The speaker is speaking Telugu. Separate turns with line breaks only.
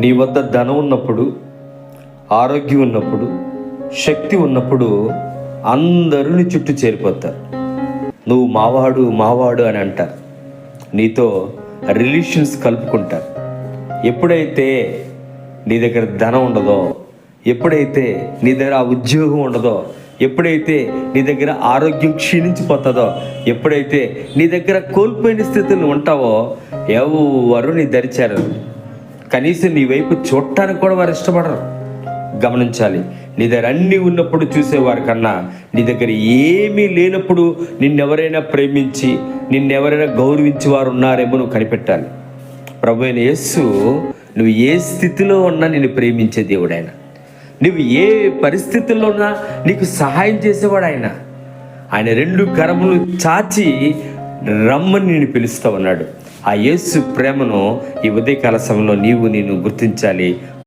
నీ వద్ద ధనం ఉన్నప్పుడు, ఆరోగ్యం ఉన్నప్పుడు, శక్తి ఉన్నప్పుడు అందరూ నీ చుట్టూ చేరిపోతారు. నువ్వు మావాడు మావాడు అని అంటారు. నీతో రిలేషన్స్ కలుపుకుంటారు. ఎప్పుడైతే నీ దగ్గర ధనం ఉండదో, ఎప్పుడైతే నీ దగ్గర ఆ ఉద్యోగం ఉండదో, ఎప్పుడైతే నీ దగ్గర ఆరోగ్యం క్షీణించిపోతుందో, ఎప్పుడైతే నీ దగ్గర కోల్పోయిన స్థితిలో ఉంటావో ఎవరు నీ దరిచారు. కనీసం నీ వైపు చూడటానికి కూడా వారు ఇష్టపడరు. గమనించాలి, నీ దగ్గర అన్నీ ఉన్నప్పుడు చూసేవారి కన్నా నీ దగ్గర ఏమీ లేనప్పుడు నిన్నెవరైనా ప్రేమించి, నిన్నెవరైనా గౌరవించి వారు ఉన్నారేమో నువ్వు కనిపెట్టాలి. ప్రభు అయిన యేసు నువ్వు ఏ స్థితిలో ఉన్నా నిన్ను ప్రేమించే దేవుడు ఆయన. నువ్వు ఏ పరిస్థితుల్లో ఉన్నా నీకు సహాయం చేసేవాడు ఆయన. ఆయన 2 కరములు చాచి రమ్మని నేను పిలుస్తూ ఉన్నాడు. ఆ యేసు ప్రేమను ఈ ఉదయకాల సమయంలో నేను గుర్తించాలి.